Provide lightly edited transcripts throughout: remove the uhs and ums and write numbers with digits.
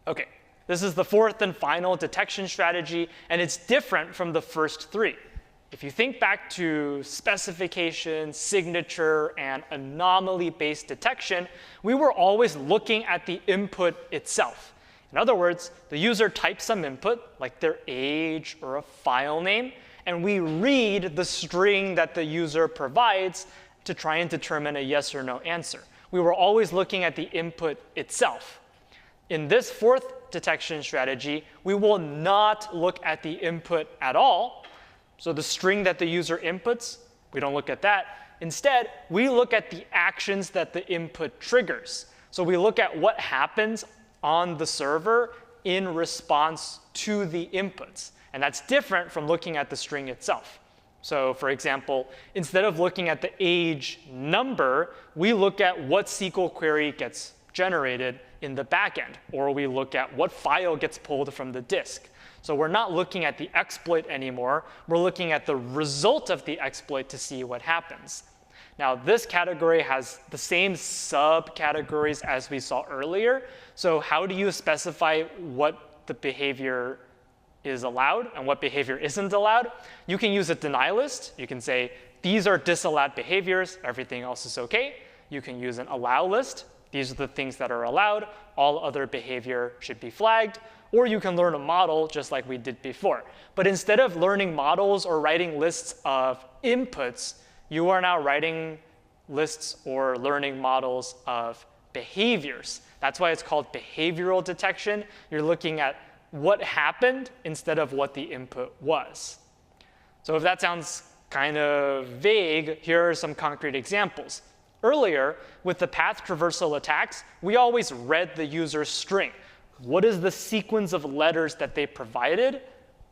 OK, this is the fourth and final detection strategy, and it's different from the first three. If you think back to specification, signature, and anomaly-based detection, we were always looking at the input itself. In other words, the user types some input, like their age or a file name, and we read the string that the user provides to try and determine a yes or no answer. We were always looking at the input itself. In this fourth detection strategy, we will not look at the input at all. So the string that the user inputs, we don't look at that. Instead, we look at the actions that the input triggers. So we look at what happens on the server in response to the inputs. And that's different from looking at the string itself. So for example, instead of looking at the age number, we look at what SQL query gets generated in the backend, or we look at what file gets pulled from the disk. So we're not looking at the exploit anymore. We're looking at the result of the exploit to see what happens. Now, this category has the same subcategories as we saw earlier. So how do you specify what the behavior is allowed and what behavior isn't allowed? You can use a deny list. You can say, these are disallowed behaviors. Everything else is OK. You can use an allow list. These are the things that are allowed. All other behavior should be flagged. Or you can learn a model just like we did before. But instead of learning models or writing lists of inputs, you are now writing lists or learning models of behaviors. That's why it's called behavioral detection. You're looking at what happened instead of what the input was. So if that sounds kind of vague, here are some concrete examples. Earlier, with the path traversal attacks, we always read the user's string. What is the sequence of letters that they provided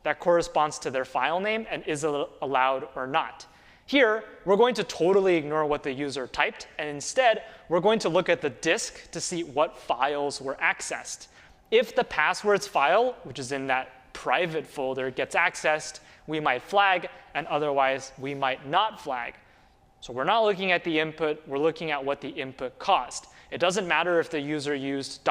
that corresponds to their file name and is allowed or not? Here, we're going to totally ignore what the user typed, and instead, we're going to look at the disk to see what files were accessed. If the passwords file, which is in that private folder, gets accessed, we might flag, and otherwise, we might not flag. So we're not looking at the input. We're looking at what the input caused. It doesn't matter if the user used ...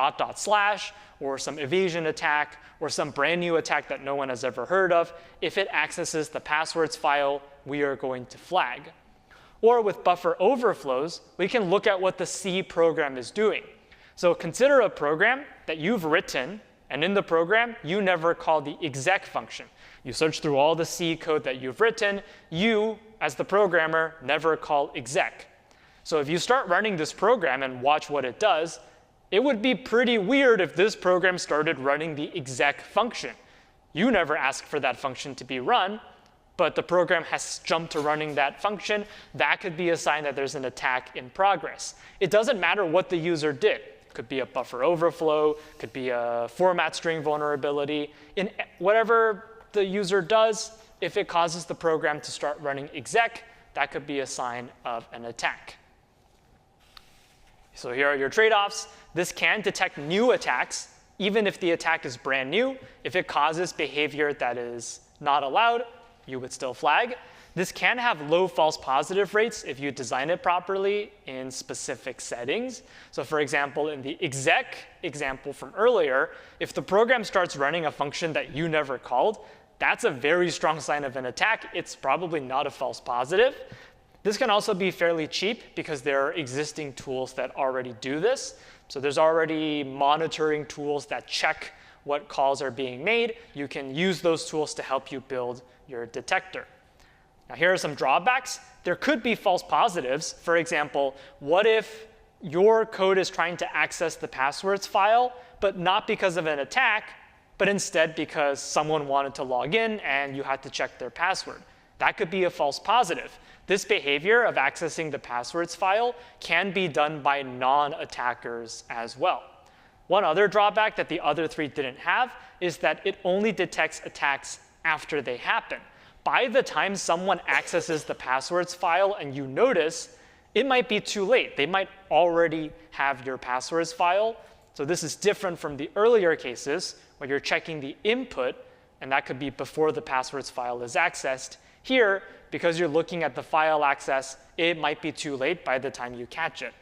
or some evasion attack or some brand new attack that no one has ever heard of. If it accesses the passwords file, we are going to flag. Or with buffer overflows, we can look at what the C program is doing. So consider a program that you've written, and in the program, you never call the exec function. You search through all the C code that you've written. You, as the programmer, never call exec. So if you start running this program and watch what it does, it would be pretty weird if this program started running the exec function. You never asked for that function to be run, but the program has jumped to running that function. That could be a sign that there's an attack in progress. It doesn't matter what the user did. It could be a buffer overflow, could be a format string vulnerability. In whatever the user does, if it causes the program to start running exec, that could be a sign of an attack. So here are your trade-offs. This can detect new attacks, even if the attack is brand new. If it causes behavior that is not allowed, you would still flag. This can have low false positive rates if you design it properly in specific settings. So for example, in the exec example from earlier, if the program starts running a function that you never called, that's a very strong sign of an attack. It's probably not a false positive. This can also be fairly cheap because there are existing tools that already do this. So there's already monitoring tools that check what calls are being made. You can use those tools to help you build your detector. Now here are some drawbacks. There could be false positives. For example, what if your code is trying to access the passwords file, but not because of an attack, but instead because someone wanted to log in and you had to check their password? That could be a false positive. This behavior of accessing the passwords file can be done by non-attackers as well. One other drawback that the other three didn't have is that it only detects attacks after they happen. By the time someone accesses the passwords file and you notice, it might be too late. They might already have your passwords file. So this is different from the earlier cases where you're checking the input, and that could be before the passwords file is accessed. Here, because you're looking at the file access, it might be too late by the time you catch it.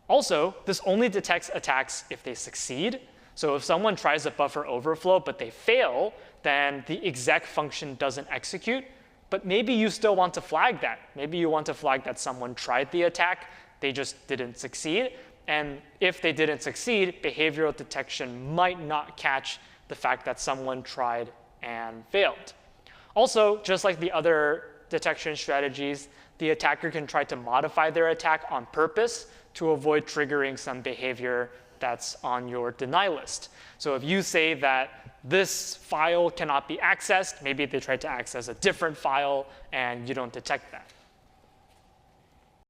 Also, this only detects attacks if they succeed. So if someone tries a buffer overflow but they fail, then the exec function doesn't execute. But maybe you still want to flag that. Maybe you want to flag that someone tried the attack, they just didn't succeed. And if they didn't succeed, behavioral detection might not catch the fact that someone tried and failed. Also, just like the other detection strategies, the attacker can try to modify their attack on purpose to avoid triggering some behavior that's on your deny list. So if you say that this file cannot be accessed, maybe they try to access a different file and you don't detect that.